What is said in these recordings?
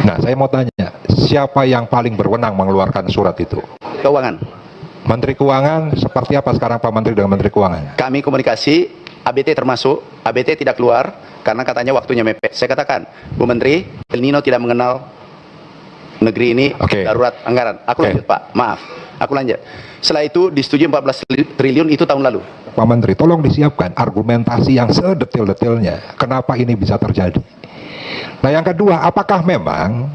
Nah, saya mau tanya, siapa yang paling berwenang mengeluarkan surat itu? Keuangan. Menteri Keuangan, seperti apa sekarang Pak Menteri dengan Menteri Keuangan? Kami komunikasi, ABT termasuk, ABT tidak keluar karena katanya waktunya mepet. Saya katakan, Bu Menteri, El Nino tidak mengenal negeri ini darurat anggaran. Aku lanjut Pak, maaf, aku lanjut. Setelah itu disetujui 14 triliun itu tahun lalu. Pak Menteri, tolong disiapkan argumentasi yang sedetil-detilnya kenapa ini bisa terjadi. Nah, yang kedua, apakah memang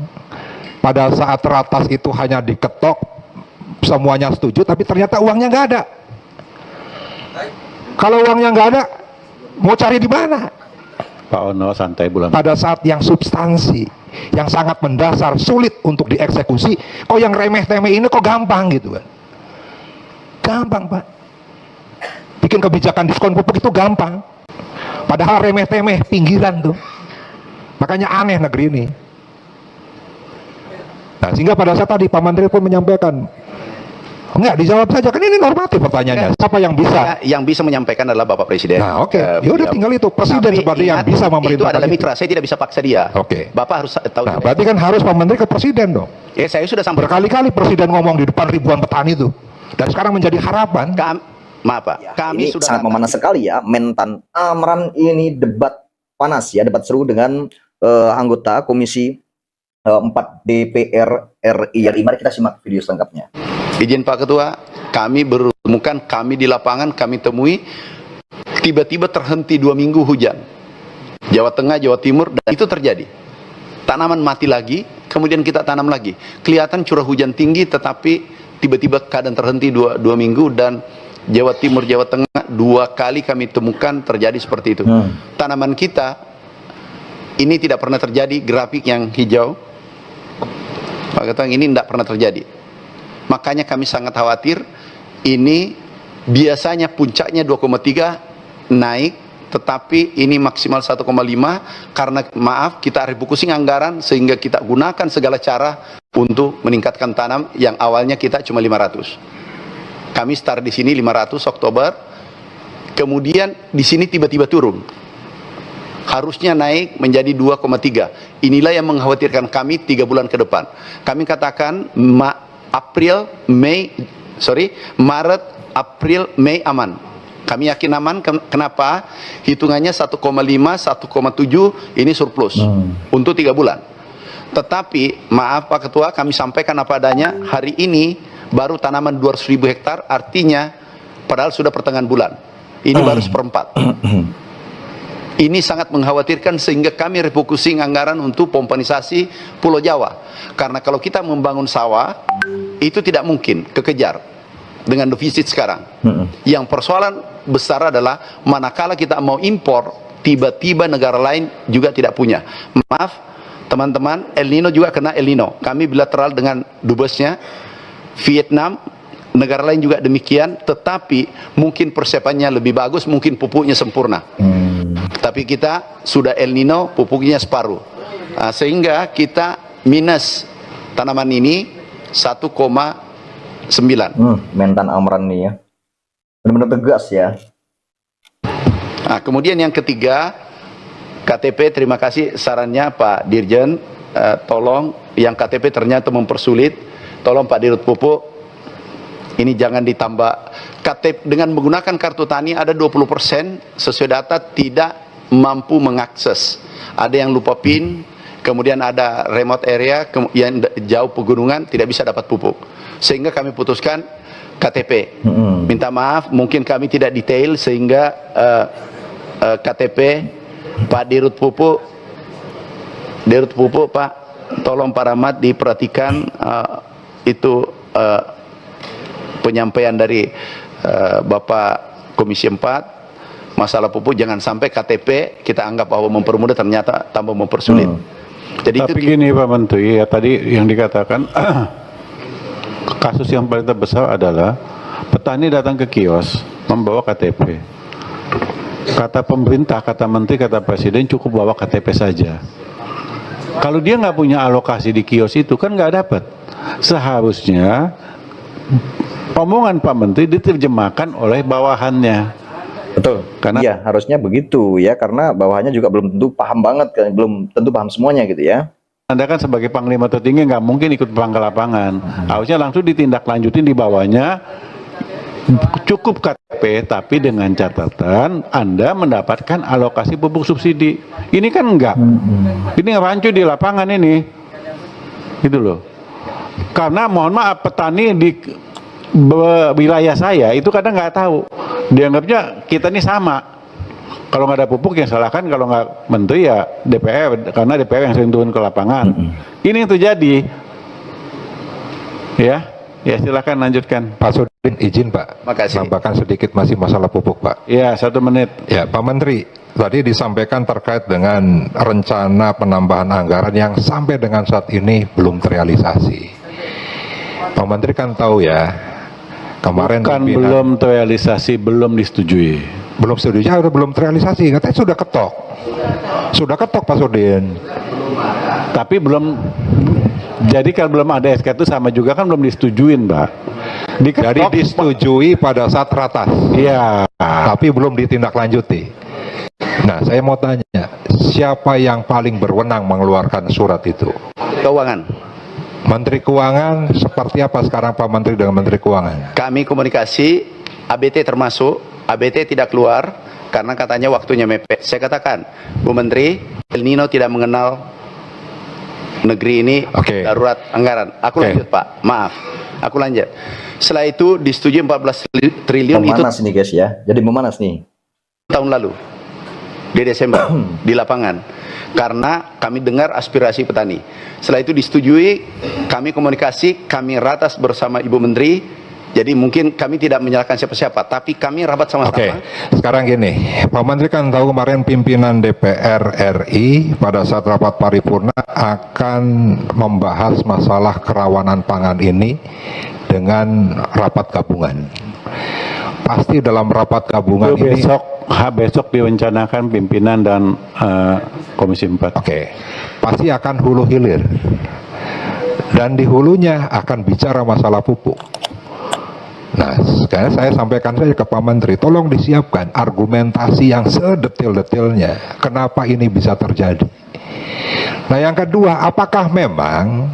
pada saat ratas itu hanya diketok, semuanya setuju, tapi ternyata uangnya nggak ada? Kalau uangnya nggak ada, mau cari di mana? Pak Ono, santai bulan. Pada saat yang substansi, yang sangat mendasar, sulit untuk dieksekusi, kok yang remeh-temeh ini kok gampang gitu kan? Gampang Pak. Bikin kebijakan diskon pupuk itu gampang. Padahal remeh-temeh pinggiran tuh. Makanya aneh negeri ini. Nah, sehingga pada saat tadi Pak Menteri pun menyampaikan, enggak, dijawab saja, kan ini normatif pertanyaannya. Siapa yang bisa? Yang bisa menyampaikan adalah Bapak Presiden. Nah, oke. Ya udah tinggal itu, Presiden seperti yang bisa memerintahkan. Itu adalah mitra, saya tidak bisa paksa dia. Oke. Bapak harus tahu. Nah, berarti kan harus Pak Menteri ke Presiden dong. Ya, saya sudah sampai. Berkali-kali Presiden ngomong di depan ribuan petani itu. Dan sekarang menjadi harapan. Maaf Pak, Ya, kami ini sudah sangat memanas sekali ya. Mentan Amran ini debat panas ya, debat seru dengan anggota Komisi 4 DPR RI. Mari kita simak video selengkapnya. Izin Pak Ketua, kami bertemukan, kami di lapangan, kami temui, tiba-tiba terhenti 2 minggu hujan. Jawa Tengah, Jawa Timur, dan itu terjadi. Tanaman mati lagi, kemudian kita tanam lagi. Kelihatan curah hujan tinggi, tetapi tiba-tiba keadaan terhenti 2 minggu, dan Jawa Timur, Jawa Tengah 2 kali kami temukan terjadi seperti itu. Tanaman kita, ini tidak pernah terjadi, grafik yang hijau, Pak Ketua, ini tidak pernah terjadi. Makanya kami sangat khawatir, ini biasanya puncaknya 2,3 naik, tetapi ini maksimal 1,5 karena maaf kita refocusing anggaran sehingga kita gunakan segala cara untuk meningkatkan tanam yang awalnya kita cuma 500. Kami start di sini 500 Oktober, kemudian di sini tiba-tiba turun. Harusnya naik menjadi 2,3. Inilah yang mengkhawatirkan kami 3 bulan ke depan. Kami katakan Maret, April, Mei aman. Kami yakin aman. Kenapa? Hitungannya 1,5, 1,7 ini surplus untuk 3 bulan. Tetapi maaf Pak Ketua, kami sampaikan apa adanya. Hari ini baru tanaman 200.000 hektar, artinya padahal sudah pertengahan bulan. Ini baru 1/4. Ini sangat mengkhawatirkan sehingga kami refocusing anggaran untuk pompanisasi Pulau Jawa. Karena kalau kita membangun sawah, itu tidak mungkin kekejar dengan defisit sekarang. Yang persoalan besar adalah manakala kita mau impor, tiba-tiba negara lain juga tidak punya. Maaf, teman-teman, El Nino juga kena El Nino. Kami bilateral dengan dubesnya, Vietnam, negara lain juga demikian, tetapi mungkin persiapannya lebih bagus, mungkin pupuknya sempurna. Tapi kita sudah El Nino, pupuknya separuh. Sehingga kita minus tanaman ini 1,9. Mentan Amran nih ya. Benar-benar tegas ya. Kemudian yang ketiga, KTP, terima kasih sarannya Pak Dirjen. Tolong, yang KTP ternyata mempersulit. Tolong Pak Dirut Pupuk, ini jangan ditambah. KTP dengan menggunakan kartu tani ada 20% sesuai data tidak mampu mengakses. Ada yang lupa PIN, kemudian ada remote area yang jauh pegunungan tidak bisa dapat pupuk. Sehingga kami putuskan KTP. Minta maaf, mungkin kami tidak detail sehingga KTP Pak Dirut Pupuk, Pak, tolong Pak Rahmat diperhatikan itu penyampaian dari Bapak Komisi 4. Masalah pupuk jangan sampai KTP kita anggap bahwa mempermudah ternyata tambah mempersulit. Jadi tapi itu gini Pak Menteri, ya tadi yang dikatakan kasus yang paling terbesar adalah petani datang ke kios membawa KTP. Kata pemerintah, kata menteri, kata presiden cukup bawa KTP saja. Kalau dia nggak punya alokasi di kios itu kan nggak dapat. Seharusnya omongan Pak Menteri diterjemahkan oleh bawahannya. Betul. Karena iya, harusnya begitu ya, karena bawahannya juga belum tentu paham banget, belum tentu paham semuanya gitu ya. Anda kan sebagai panglima tertinggi nggak mungkin ikut perang ke lapangan. Harusnya langsung ditindaklanjutin di bawahnya. Cukup KTP, tapi dengan catatan Anda mendapatkan alokasi pupuk subsidi. Ini kan enggak. Ini rancu di lapangan ini. Gitu loh. Karena mohon maaf, petani di wilayah saya itu kadang nggak tahu. Dianggapnya kita ini sama. Kalau nggak ada pupuk yang salahkan, kalau nggak menteri ya DPR, karena DPR yang sering turun ke lapangan. Ini yang terjadi. Ya silakan lanjutkan. Pak Sudin izin Pak, Makasih. tambahkan sedikit masih masalah pupuk Pak. Ya 1 menit. Ya Pak Menteri, tadi disampaikan terkait dengan rencana penambahan anggaran yang sampai dengan saat ini belum terrealisasi. Pak Menteri kan tahu ya, kemarin Bukan pimpinan- belum terrealisasi, belum disetujui. belum setuju, belum terrealisasi, katanya sudah ketok Pak Sudin. Tapi belum, jadi kalau belum ada SK itu sama juga kan belum disetujuin, Mbak. Jadi disetujui pada saat ratas, Iya. tapi belum ditindaklanjuti. Nah, saya mau tanya, siapa yang paling berwenang mengeluarkan surat itu? Keuangan. Menteri Keuangan, seperti apa sekarang Pak Menteri dengan Menteri Keuangan? Kami komunikasi, ABT termasuk, ABT tidak keluar karena katanya waktunya mepet. Saya katakan, Bu Menteri, El Nino tidak mengenal negeri ini Oke. darurat anggaran. Aku Oke. lanjut Pak, maaf. Aku lanjut. Setelah itu disetujui 14 triliun itu Memanas ini guys ya. Jadi memanas nih. tahun lalu di Desember di lapangan karena kami dengar aspirasi petani. Setelah itu disetujui, kami komunikasi, kami ratas bersama Ibu Menteri. Jadi mungkin kami tidak menyalahkan siapa-siapa, tapi kami rapat Oke, sama-sama. sekarang gini, Pak Menteri kan tahu kemarin pimpinan DPR RI pada saat rapat paripurna akan membahas masalah kerawanan pangan ini dengan rapat gabungan. Pasti dalam rapat gabungan Itu ini, besok direncanakan pimpinan dan Komisi 4. oke, pasti akan hulu hilir. Dan di hulunya akan bicara masalah pupuk. Nah, sekarang saya sampaikan saja ke Pak Menteri, tolong disiapkan argumentasi yang sedetil-detilnya kenapa ini bisa terjadi. Nah, yang kedua, apakah memang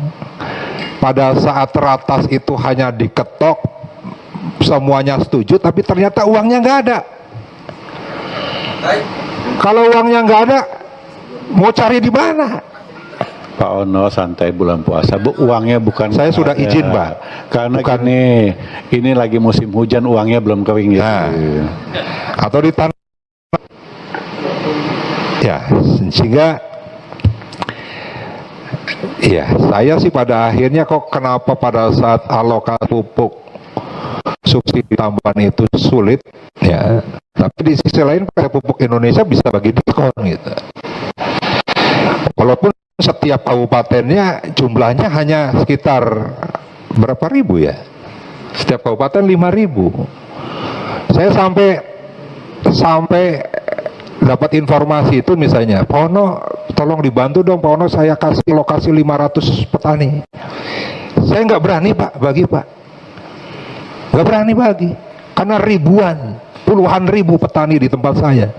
pada saat ratas itu hanya diketok, semuanya setuju, tapi ternyata uangnya nggak ada? Kalau uangnya nggak ada, mau cari di mana? Pak Ono santai bulan puasa, Bu, uangnya bukan. Saya sudah ada. izin, Pak. Karena Bukan- ini lagi musim hujan, uangnya belum kering gitu. Nah, atau di tanah, ya, sehingga ya saya sih pada akhirnya kok kenapa pada saat alokasi pupuk subsidi tambahan itu sulit ya, tapi di sisi lain pupuk Indonesia bisa bagi diskon gitu, walaupun setiap kabupatennya jumlahnya hanya sekitar berapa ribu ya, setiap kabupaten 5.000. Saya sampai dapat informasi itu misalnya, Pak Ono tolong dibantu dong Pak Ono, saya kasih lokasi 500 petani. Saya nggak berani Pak bagi Pak, nggak berani bagi karena ribuan, puluhan ribu petani di tempat saya.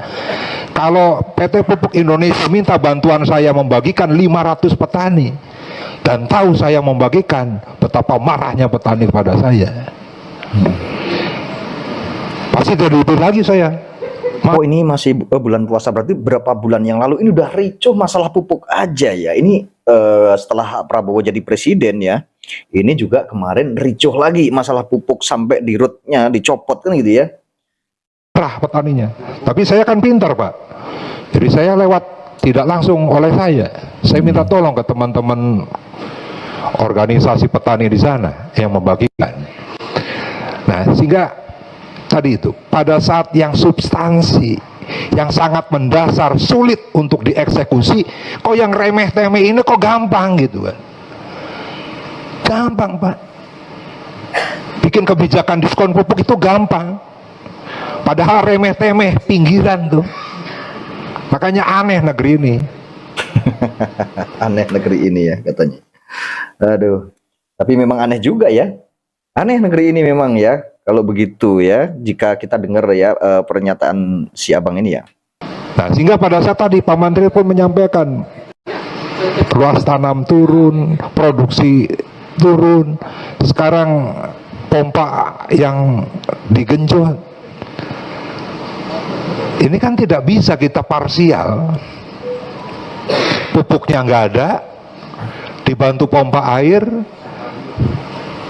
Kalau PT Pupuk Indonesia minta bantuan saya membagikan 500 petani dan tahu saya membagikan, betapa marahnya petani kepada saya. Pasti tidak lagi saya. Oh ini masih bulan puasa, berarti berapa bulan yang lalu ini udah ricuh masalah pupuk aja ya. Ini setelah Prabowo jadi presiden ya, ini juga kemarin ricuh lagi masalah pupuk sampai di rootnya dicopot kan gitu ya. Marah petaninya. Tapi saya kan pintar Pak. Jadi saya lewat tidak langsung oleh saya minta tolong ke teman-teman organisasi petani di sana yang membagikan. Nah, sehingga tadi itu pada saat yang substansi, yang sangat mendasar, sulit untuk dieksekusi, kok yang remeh-temeh ini kok gampang gitu kan. Gampang Pak. Bikin kebijakan diskon pupuk itu gampang. Padahal remeh-temeh pinggiran tuh. Makanya aneh negeri ini. Aneh negeri ini ya katanya. Aduh. Tapi memang aneh juga ya. Aneh negeri ini memang ya. Kalau begitu ya, jika kita dengar ya pernyataan si abang ini ya. Nah, sehingga pada saat tadi Pak Menteri pun menyampaikan luas tanam turun, produksi turun, sekarang pompa yang digenjot. Ini kan tidak bisa kita parsial. Pupuknya nggak ada, dibantu pompa air,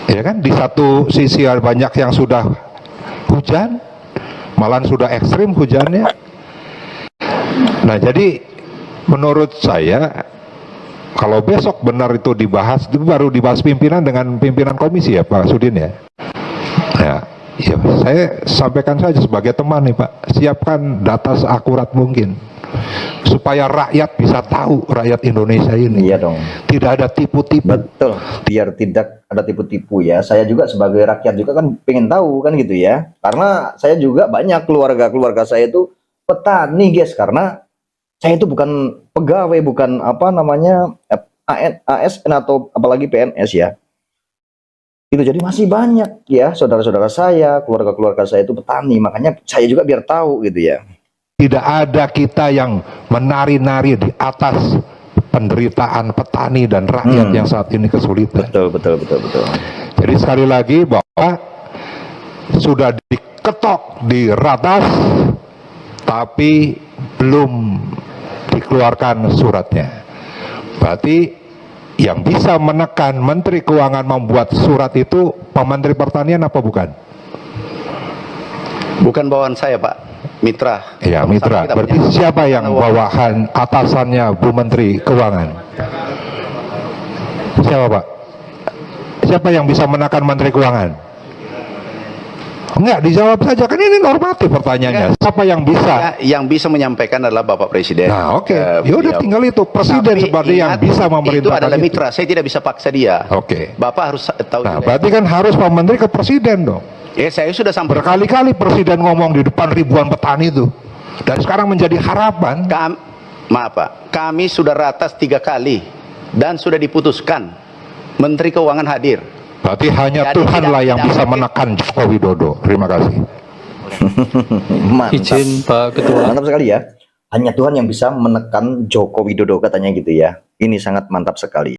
ya kan? Di satu sisi ada banyak yang sudah hujan, malahan sudah ekstrim hujannya. Nah, jadi menurut saya kalau besok benar itu dibahas, itu baru dibahas pimpinan dengan pimpinan komisi ya Pak Sudin ya. Ya, ya saya sampaikan saja sebagai teman nih Pak, siapkan data seakurat mungkin supaya rakyat bisa tahu, rakyat Indonesia ini. Iya dong. Tidak ada tipu-tipu. Betul, biar tidak ada tipu-tipu ya. Saya juga sebagai rakyat juga kan pengen tahu kan gitu ya. Karena saya juga banyak keluarga saya itu petani guys. Karena saya itu bukan pegawai, bukan apa namanya ASN atau apalagi PNS ya. Itu jadi masih banyak ya saudara-saudara saya, keluarga-keluarga saya itu petani. Makanya saya juga biar tahu gitu ya. Tidak ada kita yang menari-nari di atas penderitaan petani dan rakyat yang saat ini kesulitan. Betul. Jadi sekali lagi bahwa sudah diketok di ratas, tapi belum dikeluarkan suratnya. Berarti yang bisa menekan Menteri Keuangan membuat surat itu Pak Menteri Pertanian apa bukan? Bukan bawaan saya Pak, mitra. Ya mitra, Kita berarti punya- siapa yang bawahan atasannya Bu Menteri Keuangan? Siapa Pak? Siapa yang bisa menekan Menteri Keuangan? Enggak, dijawab saja, kan ini normatif pertanyaannya. Siapa yang bisa? Yang bisa menyampaikan adalah Bapak Presiden. Nah oke, ya udah beliau. tinggal itu, presiden Tapi sebagai yang ingat, bisa memerintahkan itu adalah itu. mitra, saya tidak bisa paksa dia. Oke. Bapak harus tahu Nah juga. berarti kan harus Pak Menteri ke presiden dong. Saya sudah sampai. Berkali-kali presiden ngomong di depan ribuan petani itu, dan sekarang menjadi harapan. Maaf Pak, kami sudah ratas 3 kali dan sudah diputuskan Menteri Keuangan hadir. Berarti hanya Jadi Tuhanlah tidak- yang tidak bisa mungkin. menekan Joko Widodo. Terima kasih. Mantap. Izin Pak Ketua. Mantap sekali ya. Hanya Tuhan yang bisa menekan Joko Widodo katanya gitu ya. Ini sangat mantap sekali.